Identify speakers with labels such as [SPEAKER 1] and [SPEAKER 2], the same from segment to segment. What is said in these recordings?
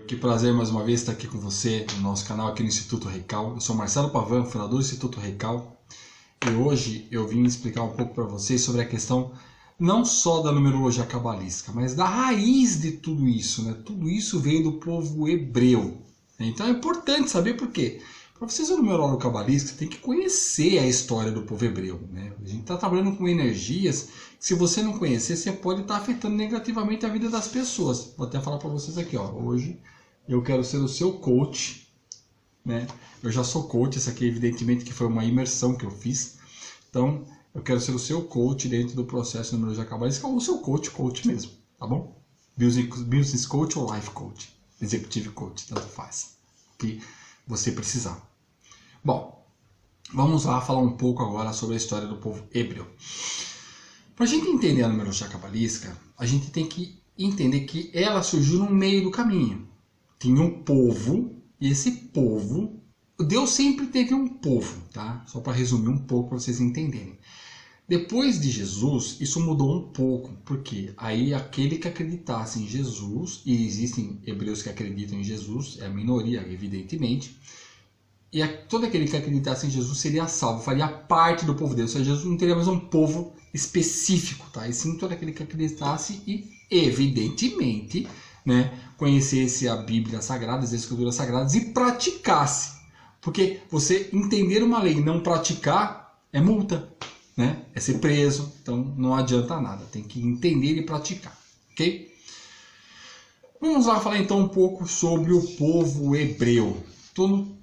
[SPEAKER 1] Que prazer mais uma vez estar aqui com você no nosso canal aqui no Instituto Recal. Eu sou Marcelo Pavan, fundador do Instituto Recal, e hoje eu vim explicar um pouco para vocês sobre a questão não só da numerologia cabalística, mas da raiz de tudo isso, né? Tudo isso veio do povo hebreu. Então é importante saber por quê. Para você ser um numerólogo cabalístico, você tem que conhecer a história do povo hebreu, né? A gente está trabalhando com energias que, se você não conhecer, você pode estar afetando negativamente a vida das pessoas. Vou até falar para vocês aqui, ó. Hoje eu quero ser o seu coach, né? Eu já sou coach, isso aqui evidentemente que foi uma imersão que eu fiz. Então, eu quero ser o seu coach dentro do processo de numerologia cabalística, ou o seu coach mesmo, tá bom? Business coach ou life coach, executive coach, tanto faz, o que você precisar. Bom, vamos lá falar um pouco agora sobre a história do povo hebreu. Para a gente entender a numerologia cabalística, a gente tem que entender que ela surgiu no meio do caminho. Tinha um povo, e esse povo, Deus sempre teve um povo, tá? Só para resumir um pouco para vocês entenderem. Depois de Jesus, isso mudou um pouco, porque aí aquele que acreditasse em Jesus, e existem hebreus que acreditam em Jesus, é a minoria, evidentemente, e todo aquele que acreditasse em Jesus seria salvo, faria parte do povo de Deus. Ou seja, Jesus não teria mais um povo específico, tá? E sim todo aquele que acreditasse e, evidentemente, né, conhecesse a Bíblia Sagrada, as Escrituras Sagradas e praticasse. Porque você entender uma lei e não praticar é multa, né? É ser preso, então não adianta nada. Tem que entender e praticar, ok? Vamos lá falar então um pouco sobre o povo hebreu.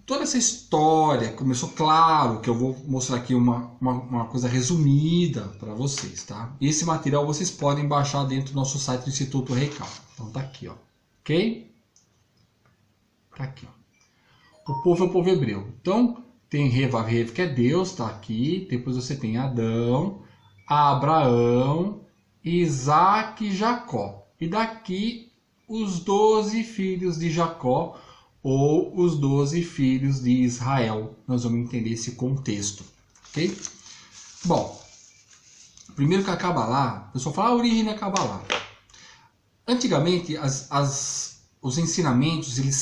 [SPEAKER 1] Toda essa história começou, claro, que eu vou mostrar aqui uma coisa resumida para vocês, tá? Esse material vocês podem baixar dentro do nosso site do Instituto Recal. Então tá aqui, ó, ok? Tá aqui, ó. O povo é o povo hebreu. Então tem Rev, que é Deus, tá aqui. Depois você tem Adão, Abraão, Isaac e Jacó. E daqui os 12 filhos de Jacó, ou os 12 filhos de Israel. Nós vamos entender esse contexto, ok? Bom, primeiro que a Kabbalah, o pessoal fala a origem da Kabbalah. Antigamente, os ensinamentos eles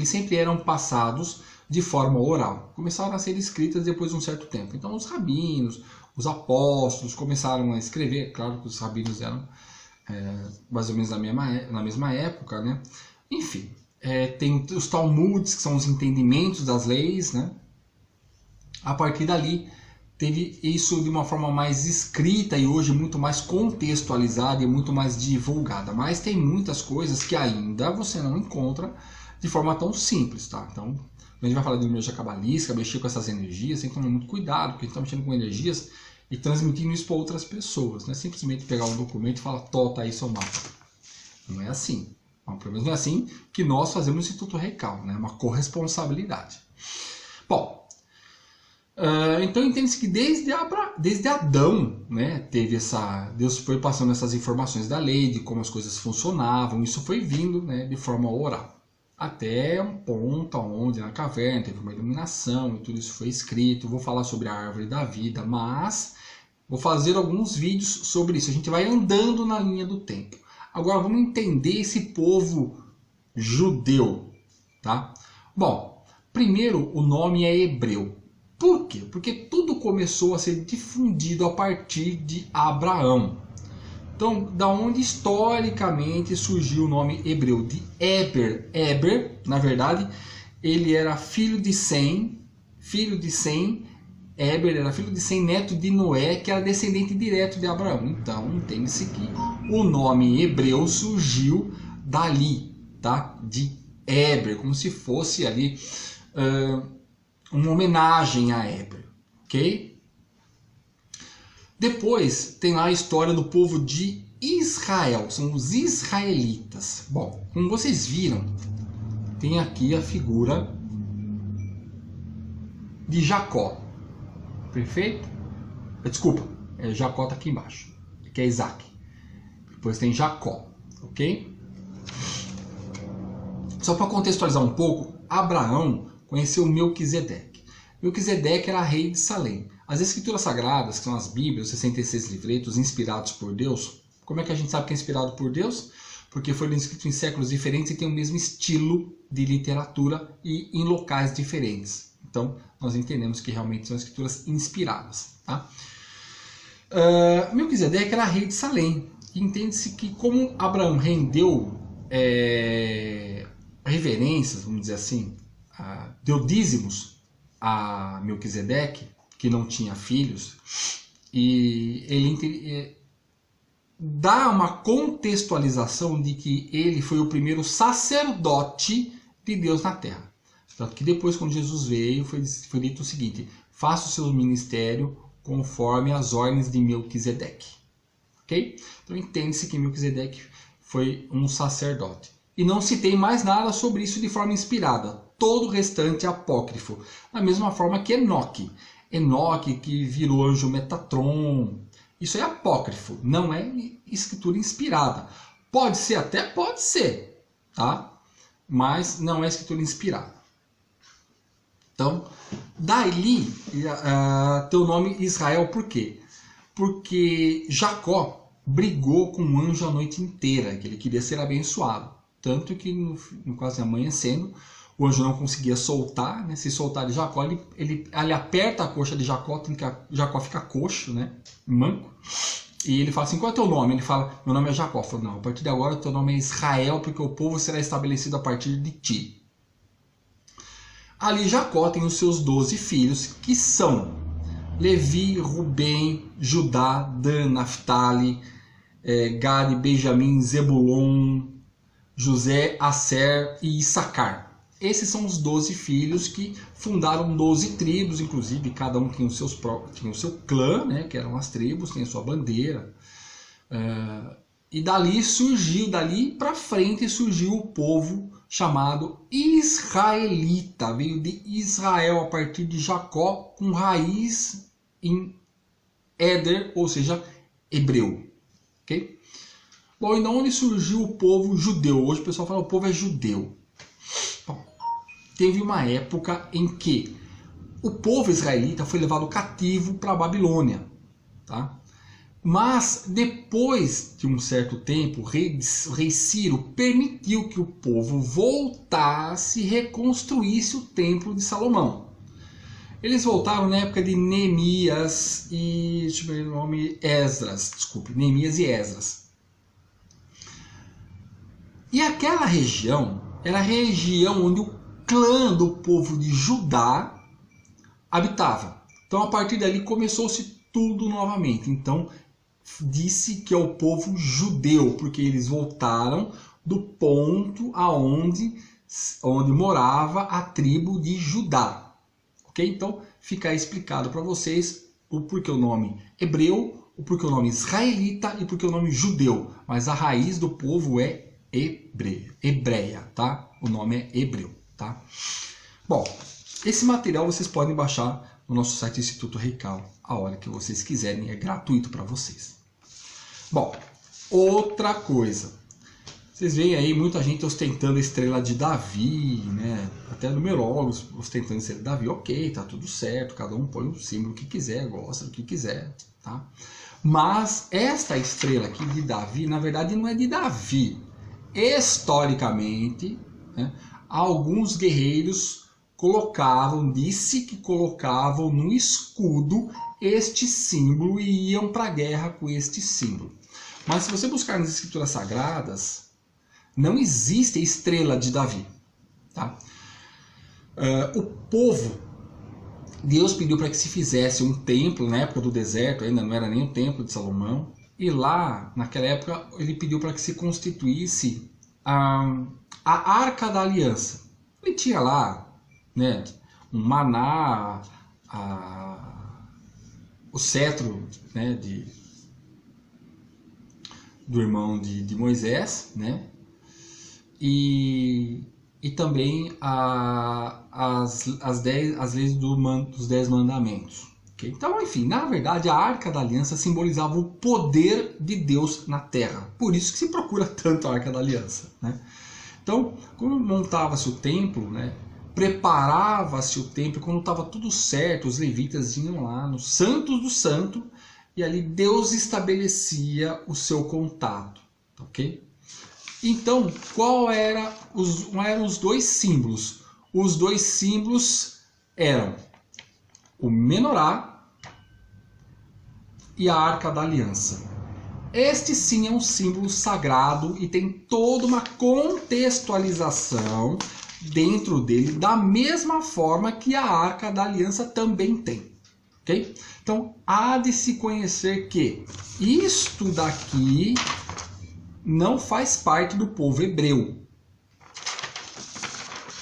[SPEAKER 1] sempre eram passados de forma oral. Começaram a ser escritas depois de um certo tempo. Então os rabinos, os apóstolos começaram a escrever. Claro que os rabinos eram mais ou menos na mesma época, né? Enfim. Tem os Talmuds, que são os entendimentos das leis, né? A partir dali, teve isso de uma forma mais escrita e hoje muito mais contextualizada e muito mais divulgada. Mas tem muitas coisas que ainda você não encontra de forma tão simples, tá? Então, a gente vai falar de numerologia cabalística, mexer com essas energias, tem que tomar muito cuidado, porque a gente está mexendo com energias e transmitindo isso para outras pessoas. Não é simplesmente pegar um documento e falar, tá aí seu mapa. Não é assim. Pelo menos não é assim que nós fazemos no Instituto Recal, né? Uma corresponsabilidade. Bom, então entende-se que desde Adão, né, Deus foi passando essas informações da lei, de como as coisas funcionavam, isso foi vindo, né, de forma oral. Até um ponto onde na caverna teve uma iluminação e tudo isso foi escrito. Vou falar sobre a árvore da vida, mas vou fazer alguns vídeos sobre isso. A gente vai andando na linha do tempo. Agora vamos entender esse povo judeu, tá? Bom, primeiro o nome é hebreu. Por quê? Porque tudo começou a ser difundido a partir de Abraão. Então, da onde historicamente surgiu o nome hebreu? De Eber. Eber, na verdade, ele era filho de Sem. Eber era filho de Sem, neto de Noé, que era descendente direto de Abraão. Então, entende-se que o nome hebreu surgiu dali, tá? De Eber, como se fosse ali uma homenagem a Eber, ok? Depois tem lá a história do povo de Israel, são os israelitas. Bom, como vocês viram, tem aqui a figura de Jacó. Perfeito? Desculpa, Jacó está aqui embaixo, que é Isaac. Depois tem Jacó, ok? Só para contextualizar um pouco, Abraão conheceu Melquisedeque. Melquisedeque era rei de Salém. As escrituras sagradas, que são as Bíblias, os 66 livretos inspirados por Deus, como é que a gente sabe que é inspirado por Deus? porque foram escritos em séculos diferentes e tem o mesmo estilo de literatura e em locais diferentes. Então, nós entendemos que realmente são escrituras inspiradas. Tá? Melquisedeque era rei de Salém. Entende-se que como Abraão rendeu reverências, vamos dizer assim, deu dízimos a Melquisedeque, que não tinha filhos, e ele dá uma contextualização de que ele foi o primeiro sacerdote de Deus na terra. Tanto que depois, quando Jesus veio, foi dito o seguinte: faça o seu ministério conforme as ordens de Melquisedeque. Ok? Então entende-se que Melquisedeque foi um sacerdote. E não se tem mais nada sobre isso de forma inspirada. Todo o restante é apócrifo. Da mesma forma que Enoque. Enoque, que virou anjo Metatron. Isso é apócrifo, não é escritura inspirada. Pode ser até, pode ser, tá? Mas não é escritura inspirada. Então, daí teu nome Israel, por quê? Porque Jacó brigou com o anjo a noite inteira, que ele queria ser abençoado. Tanto que, no quase amanhecendo, o anjo não conseguia soltar, né? Se soltar de Jacó, ele aperta a coxa de Jacó, Jacó fica coxo, né? Manco. E ele fala assim: qual é o teu nome? Ele fala: meu nome é Jacó. Fala: não, a partir de agora o teu nome é Israel, porque o povo será estabelecido a partir de ti. Ali Jacó tem os seus 12 filhos, que são Levi, Rubem, Judá, Dan, Naftali, Gad, Benjamim, Zebulon, José, Asser e Issacar. Esses são os 12 filhos que fundaram 12 tribos, inclusive cada um tinha o seu clã, né, que eram as tribos, tinha a sua bandeira. E dali para frente surgiu o povo chamado israelita. Veio de Israel a partir de Jacó, com raiz em Éder, ou seja, hebreu. Okay? Bom, e de onde surgiu o povo judeu? Hoje o pessoal fala que o povo é judeu. Bom, teve uma época em que o povo israelita foi levado cativo para a Babilônia. Tá? Mas depois de um certo tempo, o rei Ciro permitiu que o povo voltasse e reconstruísse o templo de Salomão. Eles voltaram na época de Neemias e... deixa eu ver o nome... Neemias e Esdras. E aquela região era a região onde o clã do povo de Judá habitava. Então a partir dali começou-se tudo novamente. Então disse que é o povo judeu, porque eles voltaram do ponto aonde morava a tribo de Judá. Ok? Então fica explicado para vocês o porquê o nome hebreu, o porquê o nome israelita e porquê o nome judeu. Mas a raiz do povo é hebreia, tá? O nome é hebreu, tá? Bom, esse material vocês podem baixar no nosso site Instituto Reical a hora que vocês quiserem, é gratuito para vocês. Bom, outra coisa. Vocês veem aí muita gente ostentando a estrela de Davi, né? Até numerólogos ostentando a estrela de Davi. Ok, tá tudo certo, cada um põe o símbolo que quiser, gosta do que quiser, tá? Mas esta estrela aqui de Davi, na verdade não é de Davi. Historicamente, né, alguns guerreiros disse que colocavam no escudo este símbolo e iam para a guerra com este símbolo. Mas se você buscar nas escrituras sagradas, não existe a estrela de Davi. Tá? O povo, Deus pediu para que se fizesse um templo, na época do deserto, ainda não era nem o templo de Salomão, e lá, naquela época, ele pediu para que se constituísse a Arca da Aliança. Ele tinha lá, né, um maná, o cetro, né, do irmão de Moisés, né, e também as leis dos 10 mandamentos. Okay? Então, enfim, na verdade, a Arca da Aliança simbolizava o poder de Deus na terra. Por isso que se procura tanto a Arca da Aliança. Né? Então, quando montava-se o templo, né, preparava-se o templo, quando estava tudo certo, os levitas iam lá no Santo do Santo, e ali Deus estabelecia o seu contato. Ok? Então, qual eram os dois símbolos? Os dois símbolos eram o menorá e a Arca da Aliança. Este sim é um símbolo sagrado e tem toda uma contextualização dentro dele, da mesma forma que a Arca da Aliança também tem. Ok? Então, há de se conhecer que isto daqui não faz parte do povo hebreu.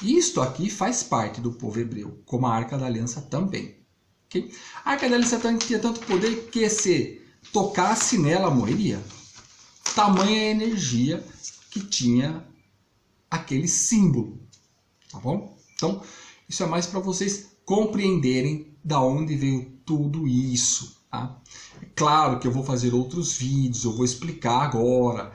[SPEAKER 1] Isto aqui faz parte do povo hebreu, como a Arca da Aliança também. Okay? A Arca da Aliança tinha tanto poder que se tocasse nela morreria. Tamanha energia que tinha aquele símbolo. Tá bom? Então, isso é mais para vocês compreenderem da onde veio tudo isso. Tá? É claro que eu vou fazer outros vídeos, eu vou explicar agora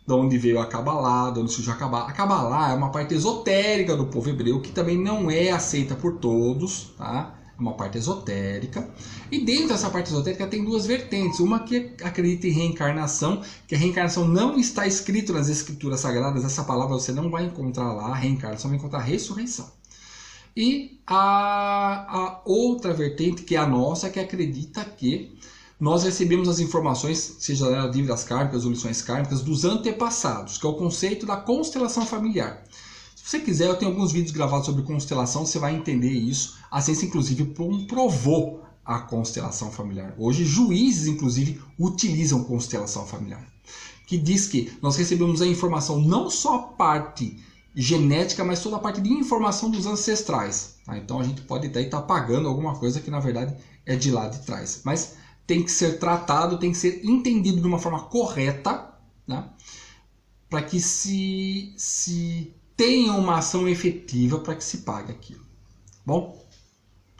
[SPEAKER 1] de onde veio a Cabalá, de onde surgiu a Cabalá. A Cabalá é uma parte esotérica do povo hebreu que também não é aceita por todos, tá? É uma parte esotérica. E dentro dessa parte esotérica tem duas vertentes. Uma que acredita em reencarnação, que a reencarnação não está escrito nas escrituras sagradas, essa palavra você não vai encontrar lá, reencarnação, vai encontrar ressurreição. E a outra vertente, que é a nossa, que acredita que nós recebemos as informações, seja elas dívidas kármicas ou lições kármicas, dos antepassados, que é o conceito da constelação familiar. Se você quiser, eu tenho alguns vídeos gravados sobre constelação, você vai entender isso. A ciência, inclusive, comprovou a constelação familiar. Hoje, juízes, inclusive, utilizam constelação familiar. Que diz que nós recebemos a informação, não só a parte genética, mas toda a parte de informação dos ancestrais. Tá? Então, a gente pode até estar pagando alguma coisa que, na verdade, é de lá de trás. Mas tem que ser tratado, tem que ser entendido de uma forma correta, né? Para que se tenha uma ação efetiva para que se pague aquilo. Bom,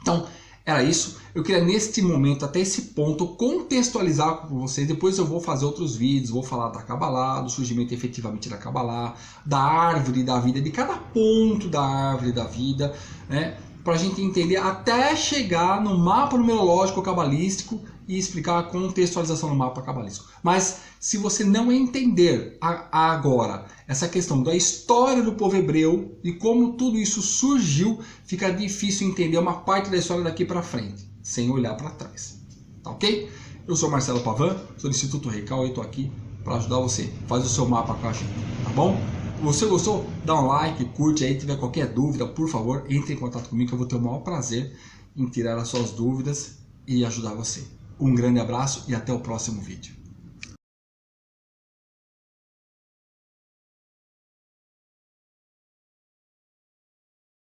[SPEAKER 1] então era isso. Eu queria neste momento, até esse ponto, contextualizar com vocês. Depois eu vou fazer outros vídeos, vou falar da Cabalá, do surgimento efetivamente da Cabalá, da árvore da vida, de cada ponto da árvore da vida, né? Para a gente entender até chegar no mapa numerológico cabalístico e explicar a contextualização do mapa cabalístico. Mas se você não entender agora essa questão da história do povo hebreu e como tudo isso surgiu, fica difícil entender uma parte da história daqui para frente, sem olhar para trás. Tá ok? Eu sou Marcelo Pavan, sou do Instituto Recal e estou aqui para ajudar você. Faz o seu mapa com a gente, tá bom? Se você gostou, dá um like, curte aí, tiver qualquer dúvida, por favor, entre em contato comigo que eu vou ter o maior prazer em tirar as suas dúvidas e ajudar você. Um grande abraço e até o próximo vídeo.